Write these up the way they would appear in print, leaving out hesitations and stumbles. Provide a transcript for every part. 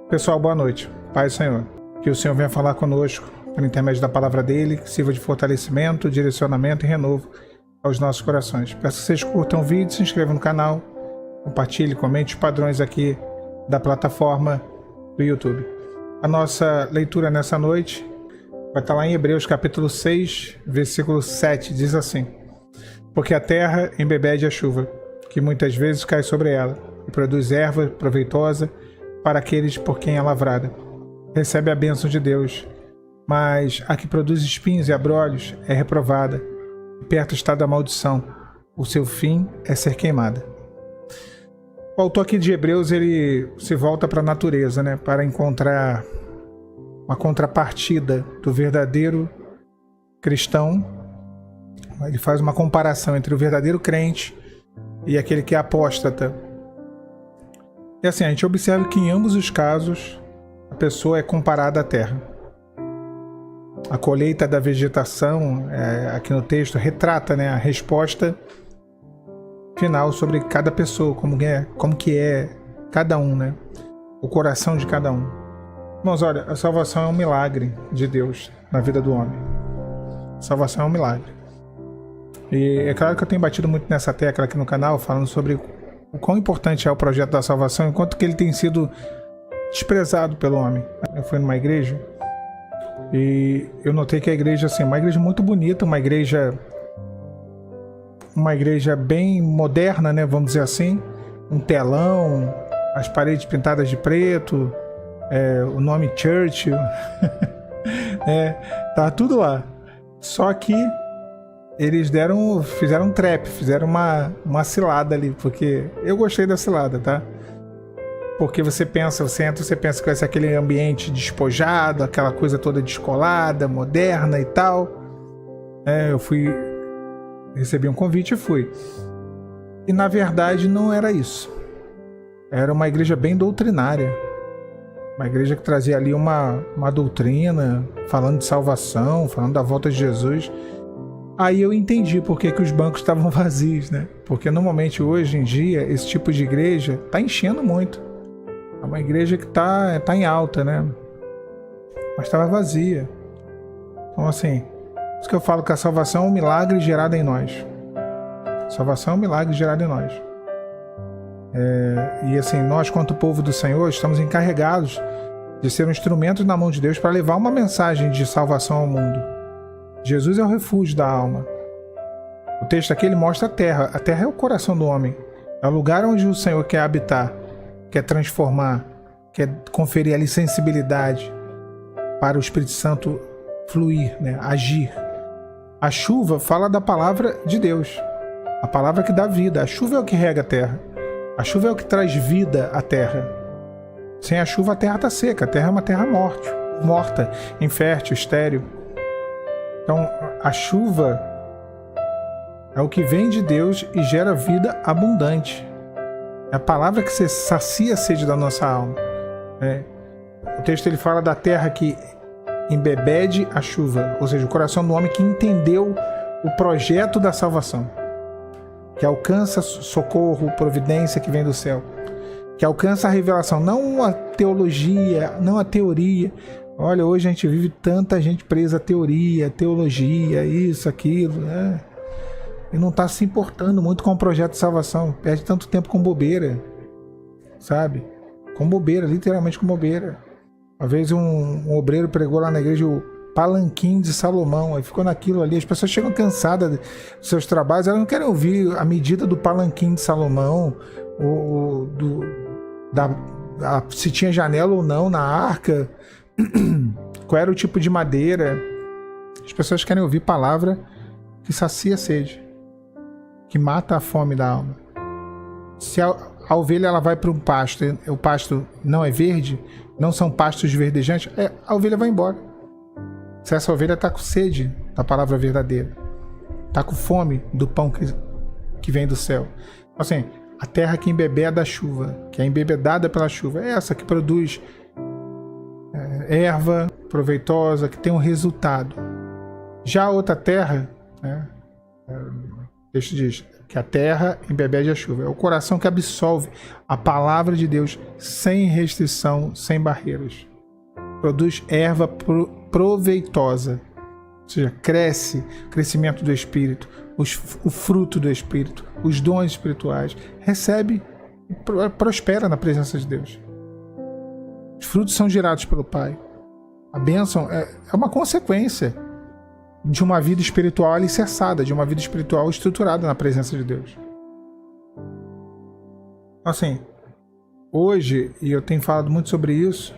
Pessoal, boa noite. Pai do Senhor, que o Senhor venha falar conosco por intermédio da palavra dele, que sirva de fortalecimento, direcionamento e renovo aos nossos corações. Peço que vocês curtam o vídeo, se inscrevam no canal, compartilhe, comente os padrões aqui da plataforma do YouTube. A nossa leitura nessa noite vai estar lá em Hebreus capítulo 6, versículo 7, diz assim: porque a terra embebede a chuva, que muitas vezes cai sobre ela, e produz erva proveitosa para aqueles por quem é lavrada. Recebe a bênção de Deus, mas a que produz espinhos e abrolhos é reprovada, e perto está da maldição, o seu fim é ser queimada. O autor aqui de Hebreus, ele se volta para a natureza, né, para encontrar uma contrapartida do verdadeiro cristão. Ele faz uma comparação entre o verdadeiro crente e aquele que é apóstata. E assim, a gente observa que em ambos os casos a pessoa é comparada à terra. A colheita da vegetação, aqui no texto, retrata, né, a resposta final sobre cada pessoa, como que é cada um, né, o coração de cada um. Irmãos, olha, a salvação é um milagre de Deus na vida do homem. A salvação é um milagre. E é claro que eu tenho batido muito nessa tecla aqui no canal, falando sobre o quão importante é o projeto da salvação, enquanto que ele tem sido desprezado pelo homem. Eu fui numa igreja e eu notei que a igreja, assim, uma igreja muito bonita, uma igreja bem moderna, né, vamos dizer assim, um telão, as paredes pintadas de preto, o nome Church, tá tudo lá. Só que eles fizeram um trap, fizeram uma cilada ali, porque eu gostei da cilada, tá? Porque você entra, você pensa que vai ser aquele ambiente despojado, aquela coisa toda descolada, moderna e tal. Eu recebi um convite e fui. E na verdade não era isso. Era uma igreja bem doutrinária. Uma igreja que trazia ali uma doutrina, falando de salvação, falando da volta de Jesus. Aí eu entendi por que os bancos estavam vazios, né? Porque normalmente hoje em dia esse tipo de igreja está enchendo muito. É uma igreja que tá em alta, né? Mas estava vazia. Então assim, isso que eu falo que a salvação é um milagre gerado em nós. A salvação é um milagre gerado em nós. E assim, nós quanto povo do Senhor estamos encarregados de ser um instrumento na mão de Deus para levar uma mensagem de salvação ao mundo. Jesus é o refúgio da alma. O texto aqui ele mostra a terra. A terra é o coração do homem. É o lugar onde o Senhor quer habitar, quer transformar, quer conferir ali sensibilidade para o Espírito Santo fluir, né? Agir. A chuva fala da palavra de Deus. A palavra que dá vida. A chuva é o que rega a terra. A chuva é o que traz vida à terra. Sem a chuva a terra está seca. A terra é uma terra morta, infértil, estéril. Então, a chuva é o que vem de Deus e gera vida abundante. É a palavra que sacia a sede da nossa alma. O texto ele fala da terra que embebede a chuva, ou seja, o coração do homem que entendeu o projeto da salvação, que alcança socorro, providência que vem do céu, que alcança a revelação, não a teologia, não a teoria. Olha, hoje a gente vive tanta gente presa à teoria, teologia, isso, aquilo, né? E não está se importando muito com o projeto de salvação. Perde tanto tempo com bobeira, sabe? Com bobeira, literalmente com bobeira. Uma vez um obreiro pregou lá na igreja o palanquim de Salomão, aí ficou naquilo ali. As pessoas chegam cansadas dos seus trabalhos, elas não querem ouvir a medida do palanquim de Salomão, se tinha janela ou não na arca, qual era o tipo de madeira. As pessoas querem ouvir palavra que sacia a sede, que mata a fome da alma. Se a ovelha ela vai para um pasto, o pasto não é verde, não são pastos verdejantes, a ovelha vai embora. Se essa ovelha está com sede da palavra verdadeira, está com fome do pão que vem do céu. Assim, a terra que embebeda a chuva, que é embebedada pela chuva, é essa que produz erva proveitosa, que tem um resultado. Já a outra terra, né, o texto diz, que a terra embebede a chuva. É o coração que absolve a palavra de Deus sem restrição, sem barreiras. Produz erva proveitosa, ou seja, crescimento do Espírito, o fruto do Espírito, os dons espirituais, recebe e prospera na presença de Deus. Os frutos são gerados pelo Pai. A bênção é uma consequência de uma vida espiritual alicerçada, de uma vida espiritual estruturada na presença de Deus. Assim, hoje, e eu tenho falado muito sobre isso,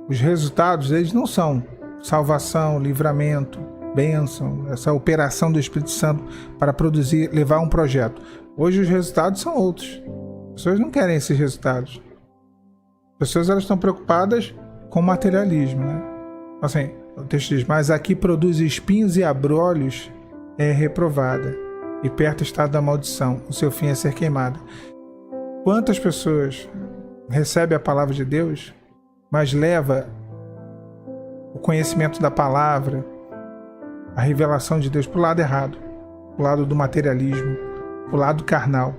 os resultados, eles não são salvação, livramento, bênção, essa operação do Espírito Santo para produzir, levar um projeto. Hoje os resultados são outros. As pessoas não querem esses resultados. As pessoas, elas estão preocupadas com o materialismo, né? Assim, o texto diz, mas aqui produz espinhos e abrolhos, é reprovada, e perto está da maldição, o seu fim é ser queimada. Quantas pessoas recebem a palavra de Deus, mas leva o conhecimento da palavra, a revelação de Deus para o lado errado, para o lado do materialismo, para o lado carnal.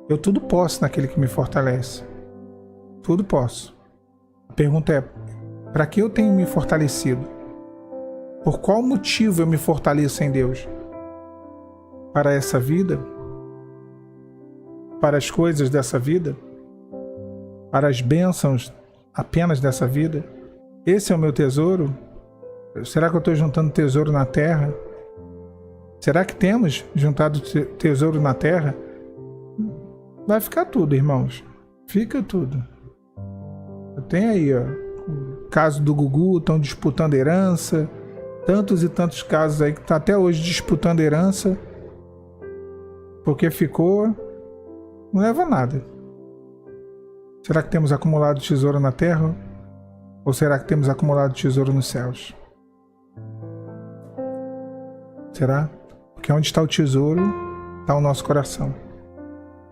Eu tudo posso naquele que me fortalece. Tudo posso. A pergunta é, para que eu tenho me fortalecido? Por qual motivo eu me fortaleço em Deus? Para essa vida? Para as coisas dessa vida? Para as bênçãos apenas dessa vida? Esse é o meu tesouro? Será que eu estou juntando tesouro na terra? Será que temos juntado tesouro na terra? Vai ficar tudo, irmãos. Fica tudo. Tem aí, ó, o caso do Gugu, estão disputando herança. Tantos e tantos casos aí que estão até hoje disputando herança. Porque ficou... não leva a nada. Será que temos acumulado tesouro na terra? Ou será que temos acumulado tesouro nos céus? Será? Porque onde está o tesouro, está o nosso coração.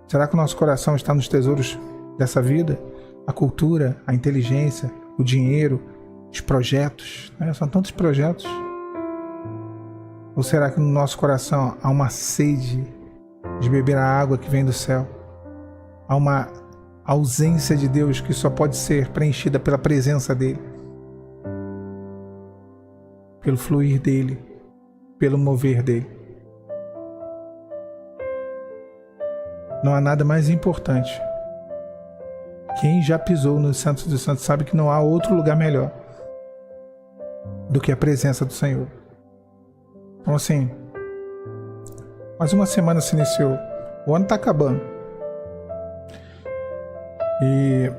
Será que o nosso coração está nos tesouros dessa vida? A cultura, a inteligência, o dinheiro, os projetos, né? São tantos projetos. Ou será que no nosso coração há uma sede de beber a água que vem do céu? Há uma ausência de Deus que só pode ser preenchida pela presença dele, pelo fluir dele, pelo mover dele. Não há nada mais importante. Quem já pisou nos Santos dos Santos sabe que não há outro lugar melhor do que a presença do Senhor. Então assim, mais uma semana se iniciou. O ano está acabando. E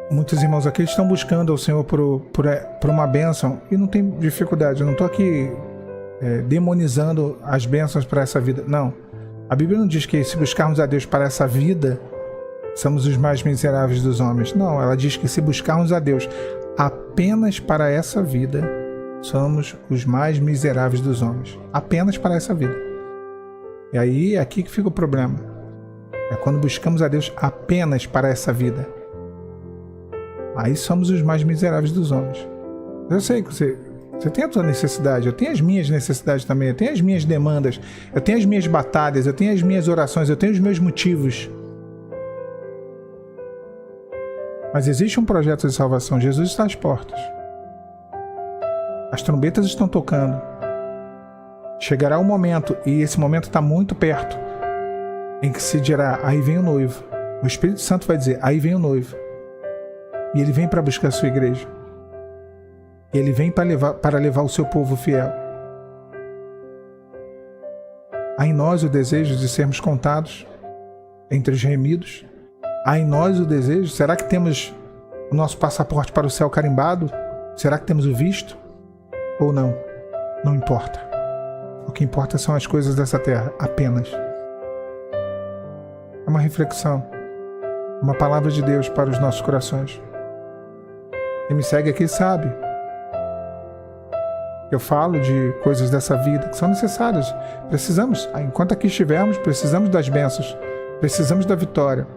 muitos irmãos aqui estão buscando ao Senhor por uma bênção e não tem dificuldade. Eu não estou aqui demonizando as bênçãos para essa vida. Não. A Bíblia não diz que se buscarmos a Deus para essa vida, somos os mais miseráveis dos homens. Não, ela diz que se buscarmos a Deus apenas para essa vida, somos os mais miseráveis dos homens. Apenas para essa vida. E aí é aqui que fica o problema. É quando buscamos a Deus apenas para essa vida. Aí somos os mais miseráveis dos homens. Eu sei que você tem a tua necessidade, eu tenho as minhas necessidades também, eu tenho as minhas demandas, eu tenho as minhas batalhas, eu tenho as minhas orações, eu tenho os meus motivos. Mas existe um projeto de salvação. Jesus está às portas. As trombetas estão tocando. Chegará um momento, e esse momento está muito perto, em que se dirá, aí vem o noivo. O Espírito Santo vai dizer, aí vem o noivo. E ele vem para buscar a sua igreja. Ele vem para levar o seu povo fiel. Há em nós o desejo de sermos contados entre os remidos. Há em nós o desejo, será que temos o nosso passaporte para o céu carimbado? Será que temos o visto? Ou não? Não importa. O que importa são as coisas dessa terra, apenas. É uma reflexão, uma palavra de Deus para os nossos corações. Quem me segue aqui sabe. Eu falo de coisas dessa vida que são necessárias. Precisamos, enquanto aqui estivermos, precisamos das bênçãos, precisamos da vitória,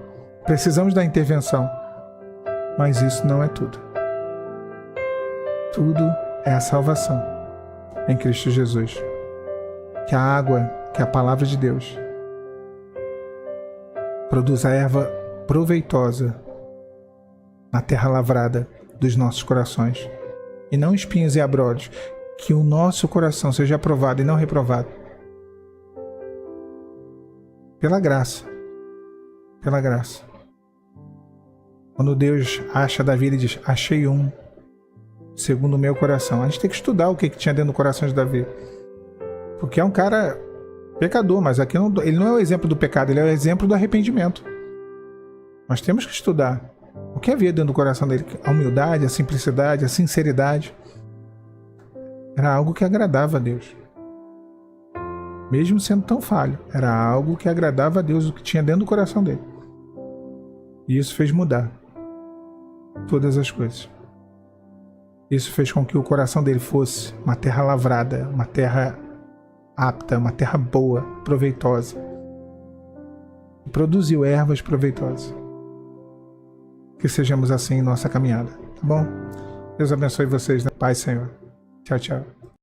precisamos da intervenção. Mas isso não é tudo. Tudo é a salvação em Cristo Jesus. Que a água que a palavra de Deus produza erva proveitosa na terra lavrada dos nossos corações, e não espinhos e abrolhos, que o nosso coração seja aprovado e não reprovado. Pela graça. Pela graça. Quando Deus acha Davi, ele diz: achei um segundo o meu coração. A gente tem que estudar o que tinha dentro do coração de Davi. Porque é um cara pecador, mas aqui ele não é o exemplo do pecado, ele é o exemplo do arrependimento. Nós temos que estudar o que havia dentro do coração dele. A humildade, a simplicidade, a sinceridade. Era algo que agradava a Deus. Mesmo sendo tão falho, era algo que agradava a Deus, o que tinha dentro do coração dele. E isso fez mudar todas as coisas. Isso fez com que o coração dele fosse uma terra lavrada, uma terra apta, uma terra boa, proveitosa. E produziu ervas proveitosas. Que sejamos assim em nossa caminhada, tá bom? Deus abençoe vocês, na paz, Senhor. Tchau, tchau.